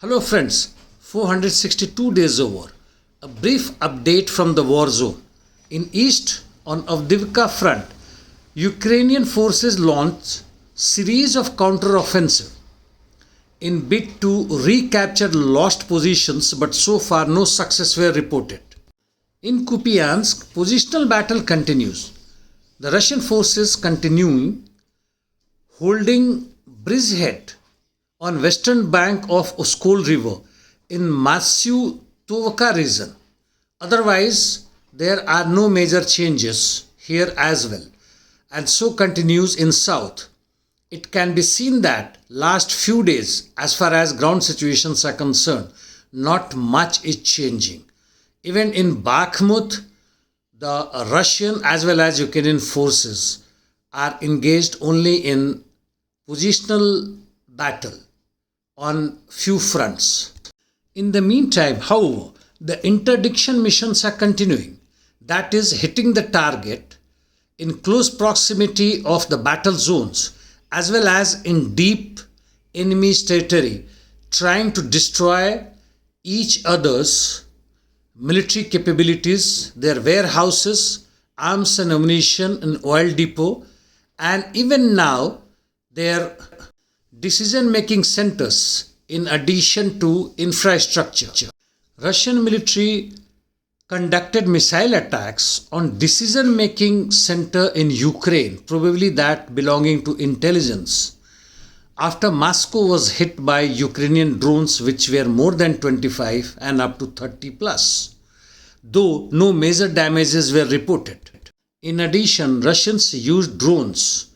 Hello friends, 462 days over. A brief update from the war zone. In east on Avdiivka front, Ukrainian forces launched series of counter-offensive in bid to recapture lost positions, but so far no success were reported. In Kupiansk, positional battle continues. The Russian forces continuing holding bridgehead on western bank of Oskol River in Massiv Tovka region. Otherwise, there are no major changes here as well, and so continues in south. It can be seen that last few days, as far as ground situations are concerned, not much is changing. Even in Bakhmut, the Russian as well as Ukrainian forces are engaged only in positional battle on few fronts. In the meantime, however, the interdiction missions are continuing, that is, hitting the target in close proximity of the battle zones as well as in deep enemy's territory, trying to destroy each other's military capabilities, their warehouses, arms and ammunition, and oil depot, and even now their decision-making centers in addition to infrastructure. Russian military conducted missile attacks on decision-making center in Ukraine, probably that belonging to intelligence, after Moscow was hit by Ukrainian drones which were more than 25 and up to 30 plus, though no major damages were reported. In addition, Russians used drones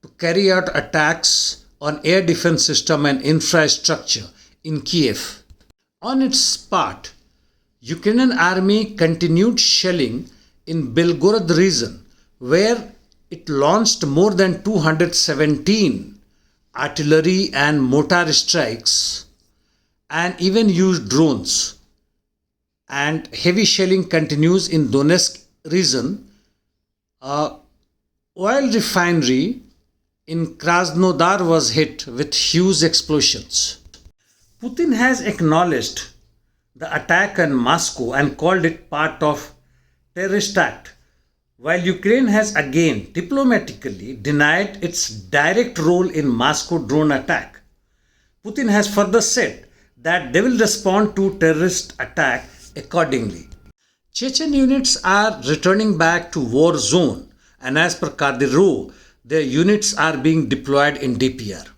to carry out attacks on air defense system and infrastructure in Kiev. On its part, Ukrainian army continued shelling in Belgorod region, where it launched more than 217 artillery and mortar strikes and even used drones. And heavy shelling continues in Donetsk region. A oil refinery in Krasnodar was hit with huge explosions. Putin has acknowledged the attack on Moscow and called it part of terrorist act, while Ukraine has again diplomatically denied its direct role in Moscow drone attack. Putin has further said that they will respond to terrorist attack accordingly. Chechen units are returning back to war zone, and as per Kadyrov, their units are being deployed in DPR.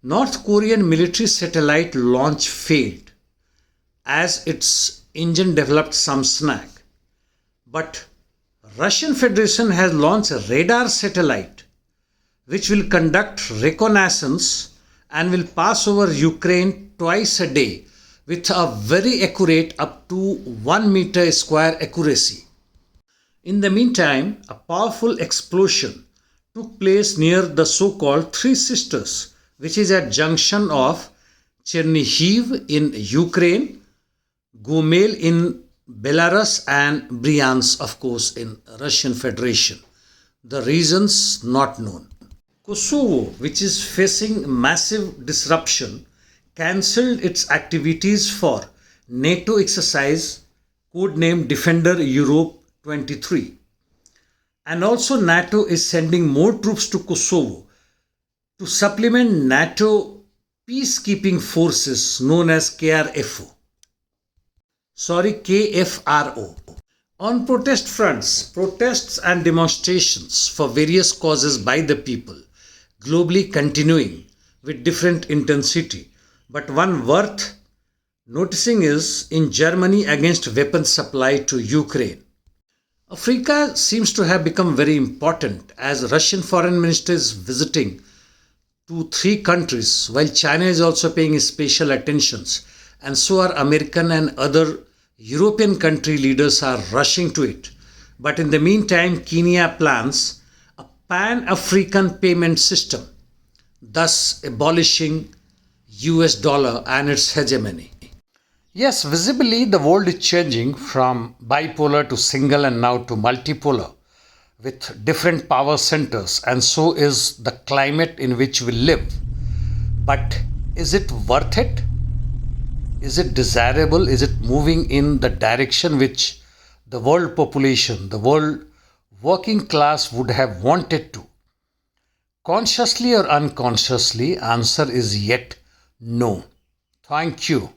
North Korean military satellite launch failed as its engine developed some snag. But Russian Federation has launched a radar satellite which will conduct reconnaissance and will pass over Ukraine twice a day with a very accurate up to 1 meter square accuracy. In the meantime, a powerful explosion took place near the so-called Three Sisters, which is a junction of Chernihiv in Ukraine, Gomel in Belarus, and Bryansk, of course, in Russian Federation. The reasons not known. Kosovo, which is facing massive disruption, cancelled its activities for NATO exercise codenamed Defender Europe 23. And also NATO is sending more troops to Kosovo to supplement NATO peacekeeping forces known as KFRO. On protest fronts, protests and demonstrations for various causes by the people globally continuing with different intensity. But one worth noticing is in Germany against weapons supply to Ukraine. Africa seems to have become very important as Russian foreign minister is visiting to 3 countries, while China is also paying special attentions, and so are American and other European country leaders are rushing to it. But in the meantime, Kenya plans a pan-African payment system, thus abolishing US dollar and its hegemony. Yes, visibly the world is changing from bipolar to single and now to multipolar with different power centers, and so is the climate in which we live. But is it worth it? Is it desirable? Is it moving in the direction which the world population, the world working class would have wanted to? Consciously or unconsciously, answer is yet no. Thank you.